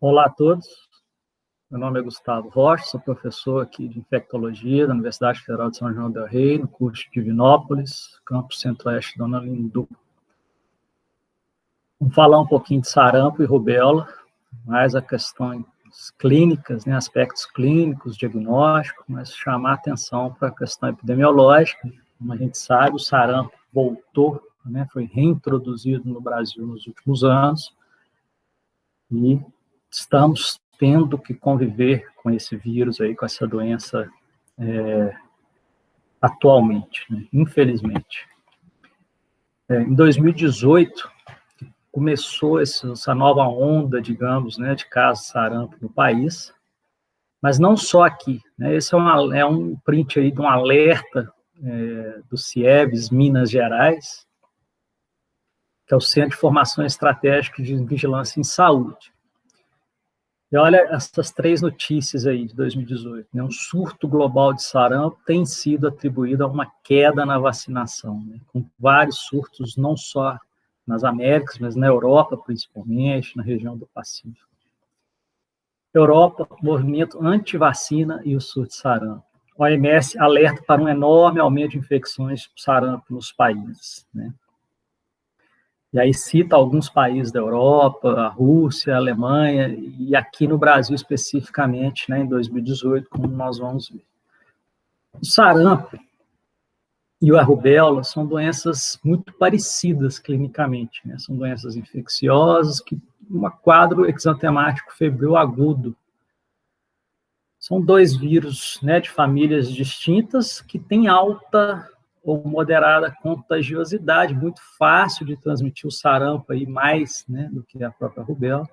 Olá a todos, meu nome é Gustavo Rocha, sou professor aqui de infectologia da Universidade Federal de São João del Rei, no curso de Divinópolis, campus centro-oeste de Dona Lindu. Vamos falar um pouquinho de sarampo e rubéola, mais a questões clínicas, né, aspectos clínicos, diagnósticos, mas chamar atenção para a questão epidemiológica. Como a gente sabe, o sarampo voltou, né, foi reintroduzido no Brasil nos últimos anos, e estamos tendo que conviver com esse vírus aí, com essa doença atualmente, né? Infelizmente. Em 2018, começou essa nova onda, digamos, né, de casos de sarampo no país, mas não só aqui, né? Esse é um print aí de um alerta do CIEBS, Minas Gerais, que é o Centro de Formação Estratégica de Vigilância em Saúde. E olha essas três notícias aí de 2018. Né? Um surto global de sarampo tem sido atribuído a uma queda na vacinação, né? Com vários surtos, não só nas Américas, mas na Europa, principalmente, na região do Pacífico. Europa, movimento anti-vacina e o surto de sarampo. O OMS alerta para um enorme aumento de infecções por sarampo nos países, né? E aí cita alguns países da Europa, a Rússia, a Alemanha, e aqui no Brasil especificamente, né, em 2018, como nós vamos ver. O sarampo e a rubéola são doenças muito parecidas clinicamente, né? São doenças infecciosas, que um quadro exantemático febril agudo. São dois vírus, né, de famílias distintas que têm alta ou moderada contagiosidade, muito fácil de transmitir o sarampo aí mais, né, do que a própria rubéola,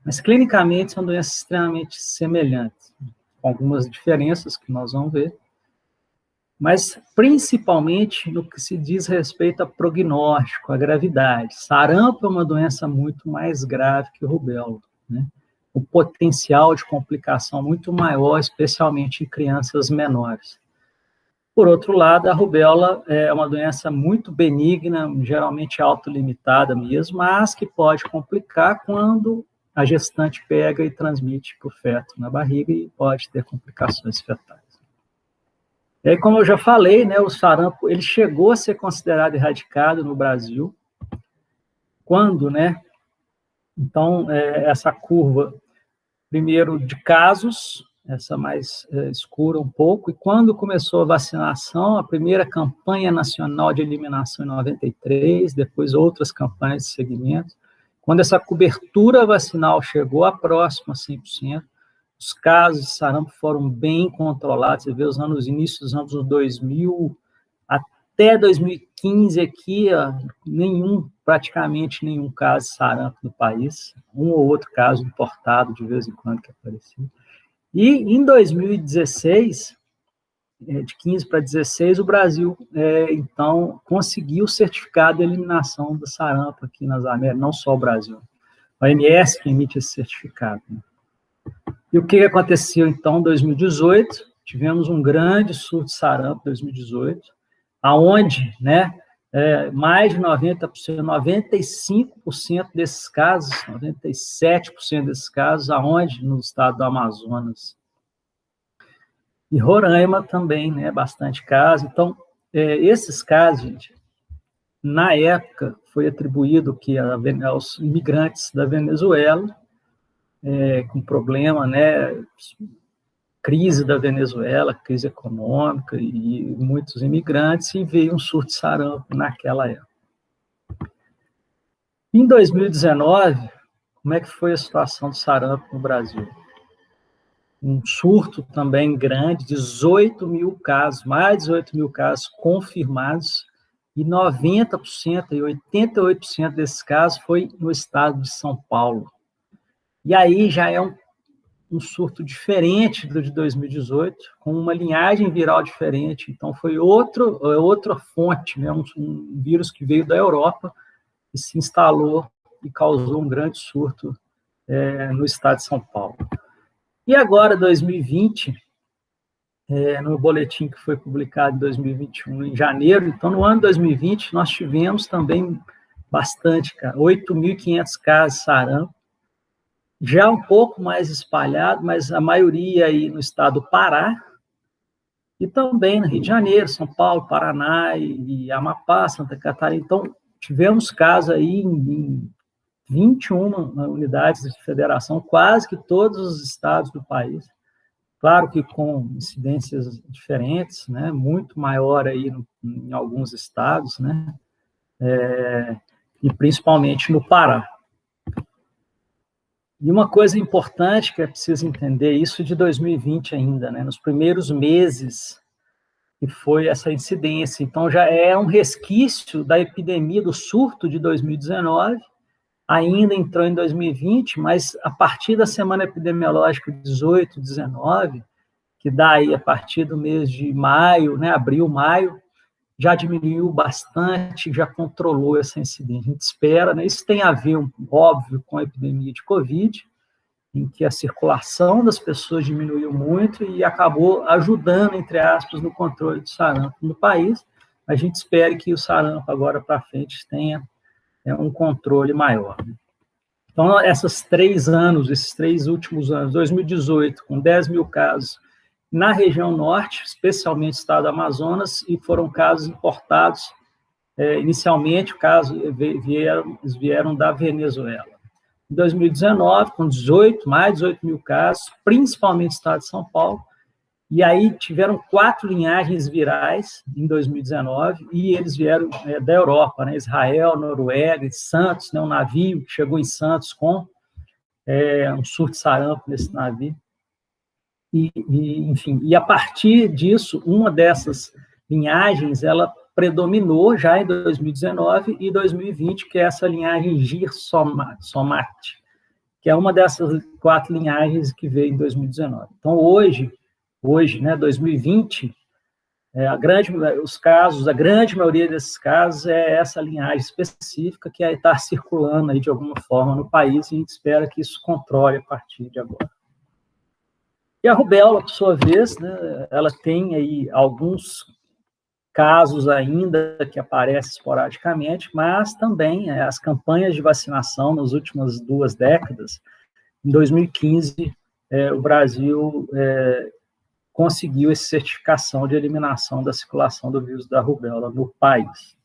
mas clinicamente são doenças extremamente semelhantes, com algumas diferenças que nós vamos ver, mas principalmente no que se diz respeito a prognóstico, a gravidade. Sarampo é uma doença muito mais grave que o rubéola, né? O potencial de complicação muito maior, especialmente em crianças menores. Por outro lado, a rubéola é uma doença muito benigna, geralmente autolimitada mesmo, mas que pode complicar quando a gestante pega e transmite para o feto na barriga e pode ter complicações fetais. E aí, como eu já falei, né, o sarampo ele chegou a ser considerado erradicado no Brasil. Quando, né? Então, essa curva, primeiro de casos, essa mais escura um pouco, e quando começou a vacinação, a primeira campanha nacional de eliminação em 93, depois outras campanhas de segmento, quando essa cobertura vacinal chegou a próxima a 100%, os casos de sarampo foram bem controlados. Você vê os inícios dos anos 2000, até 2015 aqui, praticamente nenhum caso de sarampo no país, um ou outro caso importado de vez em quando que aparecia. E em 2016, de 15 para 16, o Brasil, então, conseguiu o certificado de eliminação do sarampo aqui nas Américas, não só o Brasil. A OMS que emite esse certificado. Né? E o que aconteceu, então, em 2018? Tivemos um grande surto de sarampo em 2018, aonde, né, mais de 90%, 95% desses casos, 97% desses casos, aonde? No estado do Amazonas. E Roraima também, né, bastante casos. Então, esses casos, gente, na época, foi atribuído que aos imigrantes da Venezuela, com problema, né, crise da Venezuela, crise econômica, e muitos imigrantes, e veio um surto de sarampo naquela época. Em 2019, como é que foi a situação do sarampo no Brasil? Um surto também grande, 18 mil casos, mais de 18 mil casos confirmados, e 90% e 88% desses casos foi no estado de São Paulo. E aí já é um surto diferente do de 2018, com uma linhagem viral diferente. Então, foi outra fonte, né? Um vírus que veio da Europa e se instalou e causou um grande surto no estado de São Paulo. E agora, 2020, no boletim que foi publicado em 2021, em janeiro, então, no ano de 2020, nós tivemos também bastante, 8.500 casos de sarampo, já um pouco mais espalhado, mas a maioria aí no estado do Pará, e também no Rio de Janeiro, São Paulo, Paraná e Amapá, Santa Catarina. Então, tivemos casos aí em 21 unidades de federação, quase que todos os estados do país. Claro que com incidências diferentes, né, muito maior aí em alguns estados, né, e principalmente no Pará. E uma coisa importante que é preciso entender, isso de 2020 ainda, né, nos primeiros meses que foi essa incidência. Então, já é um resquício da epidemia, do surto de 2019, ainda entrou em 2020, mas a partir da semana epidemiológica 18, 19, que dá aí a partir do mês de maio, né, abril, maio, já diminuiu bastante, já controlou essa incidência. A gente espera, né, isso tem a ver, óbvio, com a epidemia de Covid, em que a circulação das pessoas diminuiu muito e acabou ajudando, entre aspas, no controle do sarampo no país. A gente espera que o sarampo, agora para frente, tenha um controle maior. Então, esses 3 últimos anos, 2018, com 10 mil casos na região norte, especialmente no estado do Amazonas, e foram casos importados, inicialmente, vieram da Venezuela. Em 2019, com mais de 18 mil casos, principalmente no estado de São Paulo, e aí tiveram 4 linhagens virais em 2019, e eles vieram da Europa, né? Israel, Noruega, Santos, né? Um navio que chegou em Santos com um surto de sarampo nesse navio. Enfim, e a partir disso, uma dessas linhagens, ela predominou já em 2019 e 2020, que é essa linhagem Gir-Somat, que é uma dessas 4 linhagens que veio em 2019. Então, hoje, né, 2020, a grande maioria desses casos é essa linhagem específica que está circulando aí de alguma forma no país, e a gente espera que isso controle a partir de agora. E a rubéola, por sua vez, né, ela tem aí alguns casos ainda que aparecem esporadicamente, mas também as campanhas de vacinação nas últimas 2 décadas. Em 2015, o Brasil conseguiu essa certificação de eliminação da circulação do vírus da rubéola no país.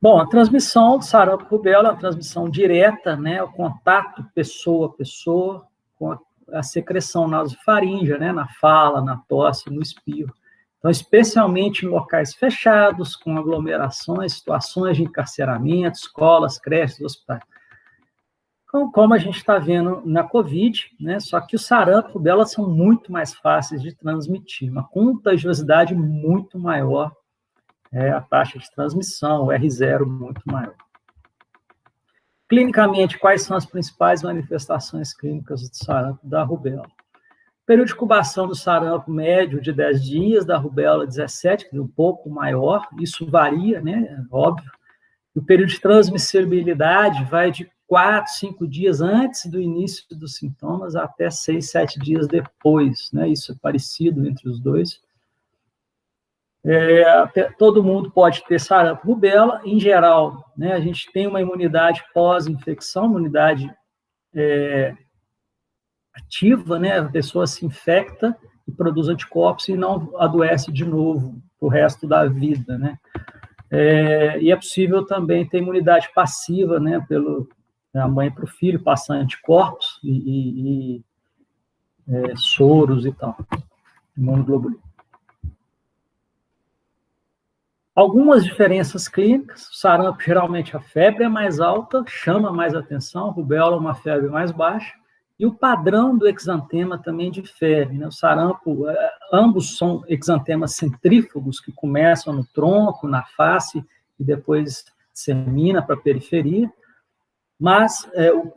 Bom, a transmissão do sarampo rubéola é uma transmissão direta, né, o contato pessoa a pessoa, com a secreção nasofaríngea, né, na fala, na tosse, no espirro. Então, especialmente em locais fechados, com aglomerações, situações de encarceramento, escolas, creches, hospitais. Como a gente está vendo na Covid, né? Só que o sarampo e a rubéola são muito mais fáceis de transmitir, uma contagiosidade muito maior, a taxa de transmissão, o R0 muito maior. Clinicamente, quais são as principais manifestações clínicas do sarampo e da rubéola? Período de incubação do sarampo médio de 10 dias, da rubéola 17, que é um pouco maior, isso varia, né, óbvio. O período de transmissibilidade vai de 4, 5 dias antes do início dos sintomas até 6, 7 dias depois, né, isso é parecido entre os dois. Todo mundo pode ter sarampo e rubéola, em geral, né, a gente tem uma imunidade pós-infecção, imunidade ativa, né? A pessoa se infecta e produz anticorpos e não adoece de novo o resto da vida, né? E é possível também ter imunidade passiva, né? Da mãe para o filho, passar anticorpos e soros e tal, imunoglobulina. Algumas diferenças clínicas: o sarampo, geralmente a febre é mais alta, chama mais atenção, a rubéola uma febre mais baixa, e o padrão do exantema também difere, né? O sarampo, ambos são exantemas centrífugos, que começam no tronco, na face, e depois dissemina para a periferia, mas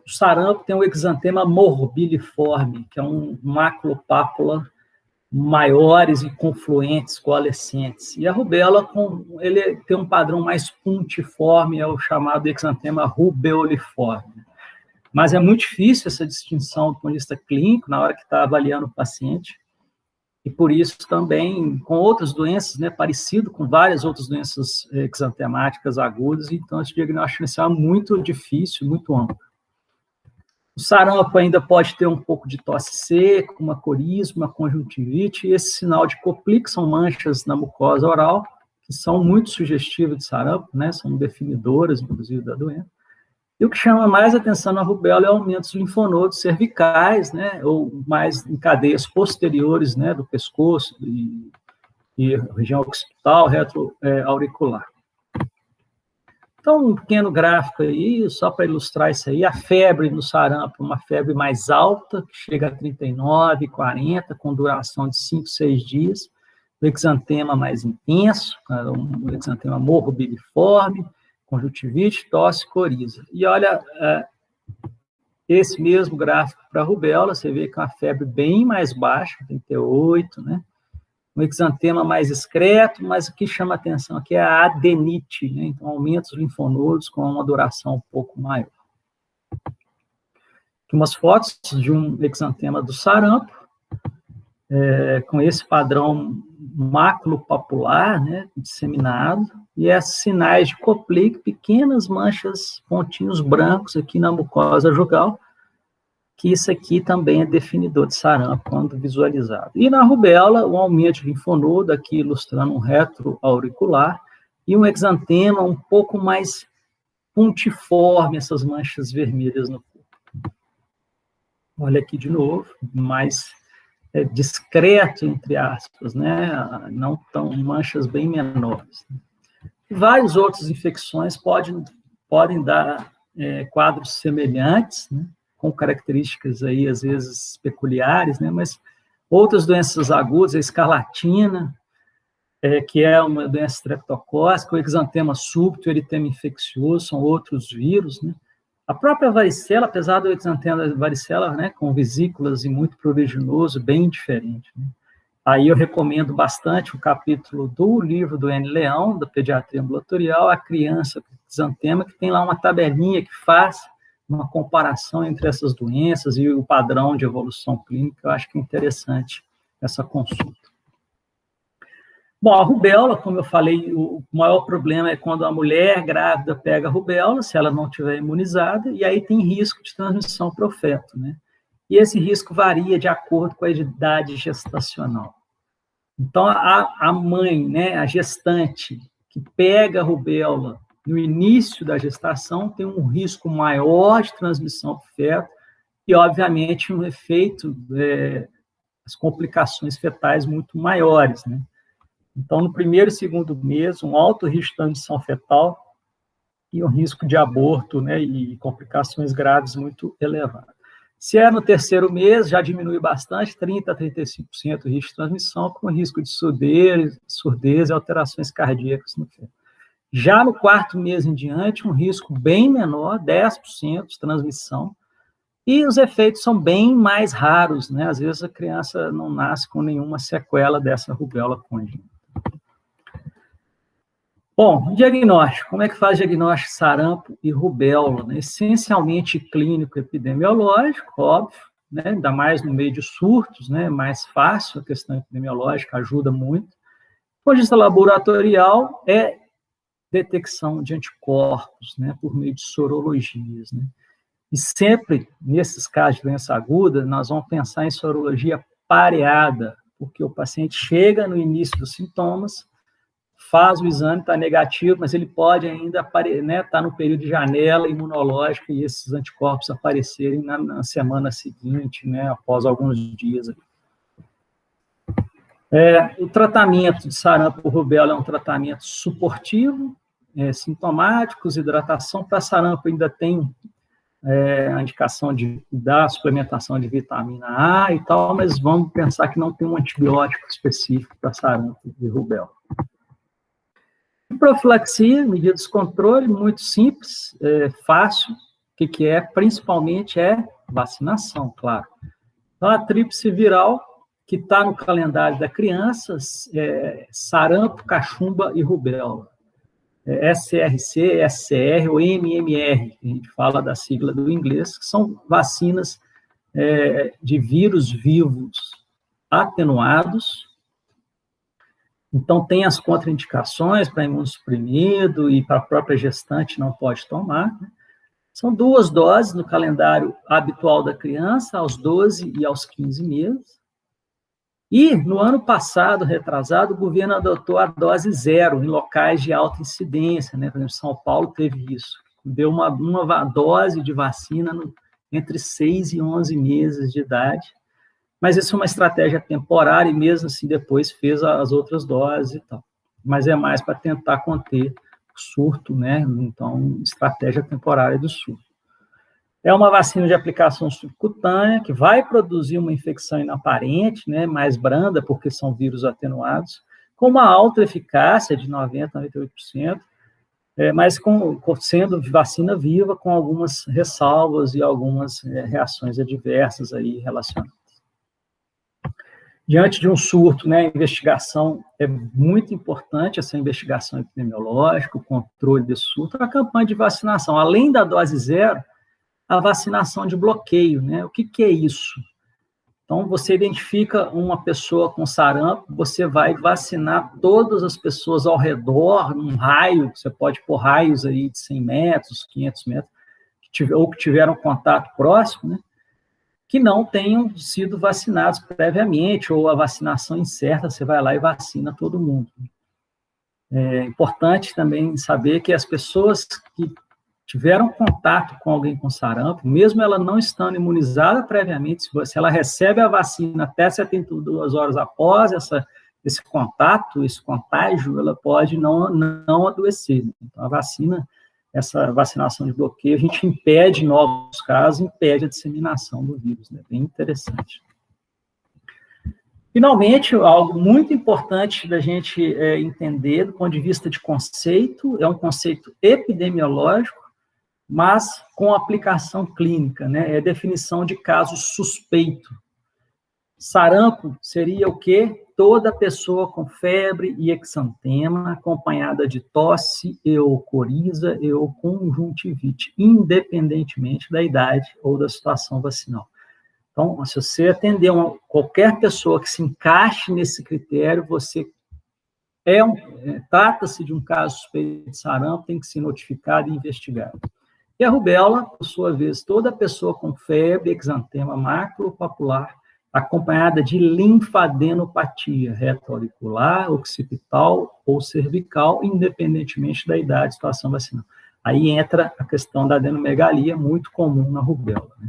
o sarampo tem o exantema morbiliforme, que é um maculopápula maiores e confluentes, coalescentes. E a rubéola, ele tem um padrão mais puntiforme, é o chamado exantema rubeoliforme. Mas é muito difícil essa distinção do ponto de vista clínico, na hora que está avaliando o paciente, e por isso também com outras doenças, né, parecido com várias outras doenças exantemáticas agudas, então esse diagnóstico inicial é muito difícil, muito amplo. O sarampo ainda pode ter um pouco de tosse seca, uma coriza, uma conjuntivite, e esse sinal de Koplik, que são manchas na mucosa oral, que são muito sugestivas de sarampo, né? São definidoras, inclusive, da doença. E o que chama mais atenção na rubéola é o aumento dos linfonodos cervicais, né? Ou mais em cadeias posteriores, né? Do pescoço e região occipital, retroauricular. Então, um pequeno gráfico aí, só para ilustrar isso aí, a febre no sarampo, uma febre mais alta, que chega a 39, 40, com duração de 5, 6 dias, o exantema mais intenso, um exantema morbiliforme, conjuntivite, tosse, coriza. E olha, esse mesmo gráfico para a rubéola, você vê que é uma febre bem mais baixa, 38, né? Um exantema mais excreto, mas o que chama atenção aqui é a adenite, né? Então, aumenta os linfonodos com uma duração um pouco maior. Aqui umas fotos de um exantema do sarampo, com esse padrão maculopapular, né, disseminado, e esses sinais de Koplik, pequenas manchas, pontinhos brancos aqui na mucosa jugal, que isso aqui também é definidor de sarampo quando visualizado. E na rubéola, um aumento de linfonodo, aqui ilustrando um retroauricular, e um exantema um pouco mais pontiforme, essas manchas vermelhas no corpo. Olha aqui de novo, mais discreto, entre aspas, né? Não tão manchas bem menores. Várias outras infecções podem dar quadros semelhantes, né? Com características aí, às vezes, peculiares, né? Mas outras doenças agudas, a escarlatina, que é uma doença streptocócica, o exantema súbito, eritema infeccioso, são outros vírus, né? A própria varicela, apesar do exantema da varicela, né, com vesículas e muito pruriginoso, bem diferente, né? Aí eu recomendo bastante o capítulo do livro do N. Leão, da Pediatria Ambulatorial, A Criança com Exantema, que tem lá uma tabelinha que faz uma comparação entre essas doenças e o padrão de evolução clínica. Eu acho que é interessante essa consulta. Bom, a rubéola, como eu falei, o maior problema é quando a mulher grávida pega a rubéola, se ela não estiver imunizada, e aí tem risco de transmissão para o feto, né? E esse risco varia de acordo com a idade gestacional. Então, a mãe, né, a gestante, que pega a rubéola no início da gestação, tem um risco maior de transmissão para o feto e, obviamente, um efeito, as complicações fetais muito maiores, né? Então, no primeiro e segundo mês, um alto risco de transmissão fetal e um risco de aborto, né, e complicações graves muito elevado. Se é no terceiro mês, já diminui bastante, 30% a 35% o risco de transmissão, com risco de surdez e alterações cardíacas no feto. Já no quarto mês em diante, um risco bem menor, 10% de transmissão, e os efeitos são bem mais raros, né? Às vezes a criança não nasce com nenhuma sequela dessa rubéola congênita. Bom, diagnóstico. Como é que faz diagnóstico de sarampo e rubéola? Né? Essencialmente clínico epidemiológico, óbvio, né? Ainda mais no meio de surtos, né? Mais fácil, a questão epidemiológica ajuda muito. Do ponto de vista laboratorial, é detecção de anticorpos, né? Por meio de sorologias, né? E sempre, nesses casos de doença aguda, nós vamos pensar em sorologia pareada, porque o paciente chega no início dos sintomas, faz o exame, está negativo, mas ele pode ainda estar no período de janela imunológica e esses anticorpos aparecerem na semana seguinte, né, após alguns dias. O tratamento de sarampo por rubéola é um tratamento suportivo, sintomáticos, hidratação. Para sarampo ainda tem a indicação da suplementação de vitamina A e tal, mas vamos pensar que não tem um antibiótico específico para sarampo e rubéola. Profilaxia, medidas de controle, muito simples, fácil. O que é? Principalmente vacinação, claro. Então, a tríplice viral, que está no calendário da criança, sarampo, cachumba e rubéola. SRC, SCR ou MMR, a gente fala da sigla do inglês, que são vacinas de vírus vivos atenuados. Então, tem as contraindicações para imunossuprimido e para a própria gestante não pode tomar, né? São 2 doses no calendário habitual da criança, aos 12 e aos 15 meses. E, no ano passado, retrasado, o governo adotou a dose 0 em locais de alta incidência, né? Por exemplo, São Paulo teve isso. Deu uma dose de vacina entre 6 e 11 meses de idade, mas isso é uma estratégia temporária, e mesmo assim depois fez as outras doses e tal. Mas é mais para tentar conter o surto, né? Então, estratégia temporária do surto. É uma vacina de aplicação subcutânea, que vai produzir uma infecção inaparente, né? Mais branda, porque são vírus atenuados, com uma alta eficácia de 90% a 98%, mas sendo vacina viva, com algumas ressalvas e algumas reações adversas aí relacionadas. Diante de um surto, né, a investigação é muito importante, essa investigação epidemiológica, o controle desse surto, a campanha de vacinação. Além da dose 0, a vacinação de bloqueio, né? O que é isso? Então, você identifica uma pessoa com sarampo, você vai vacinar todas as pessoas ao redor, num raio, você pode pôr raios aí de 100 metros, 500 metros, ou que tiveram contato próximo, né? Que não tenham sido vacinados previamente, ou a vacinação incerta, você vai lá e vacina todo mundo. É importante também saber que as pessoas que tiveram contato com alguém com sarampo, mesmo ela não estando imunizada previamente, se ela recebe a vacina até 72 horas após esse contato, esse contágio, ela pode não adoecer. Então, essa vacinação de bloqueio, a gente impede novos casos, impede a disseminação do vírus, né? Bem interessante. Finalmente, algo muito importante da gente entender, do ponto de vista de conceito, é um conceito epidemiológico, mas com aplicação clínica, né? É definição de caso suspeito. Sarampo seria o quê? Toda pessoa com febre e exantema, acompanhada de tosse, coriza ou conjuntivite, independentemente da idade ou da situação vacinal. Então, se você atender qualquer pessoa que se encaixe nesse critério, você trata-se de um caso suspeito de sarampo, tem que ser notificado e investigado. E a rubéola, por sua vez, toda pessoa com febre, exantema maculopapular, acompanhada de linfadenopatia retroauricular, occipital ou cervical, independentemente da idade e situação vacinal. Aí entra a questão da adenomegalia, muito comum na rubéola, né?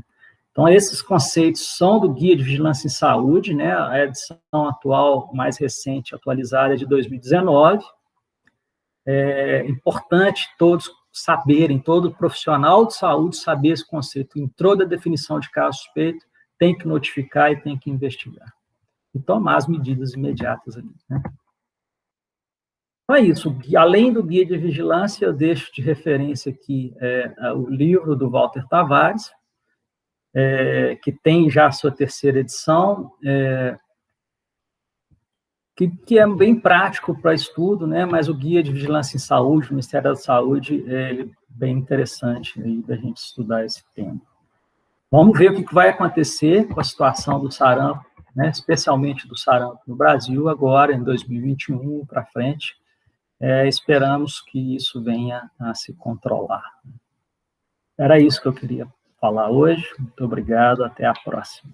Então, esses conceitos são do Guia de Vigilância em Saúde, né? A edição atual, mais recente, atualizada, é de 2019. É importante todos saberem, todo profissional de saúde saber esse conceito. Entrou da definição de caso suspeito, tem que notificar e tem que investigar. E tomar as medidas imediatas ali, né? Então é isso. Além do Guia de Vigilância, eu deixo de referência aqui o livro do Walter Tavares, que tem já a sua 3ª edição, que é bem prático para estudo, né? Mas o Guia de Vigilância em Saúde, do Ministério da Saúde, ele é bem interessante aí da gente estudar esse tema. Vamos ver o que vai acontecer com a situação do sarampo, né? Especialmente do sarampo no Brasil, agora, em 2021, para frente. Esperamos que isso venha a se controlar. Era isso que eu queria falar hoje. Muito obrigado, até a próxima.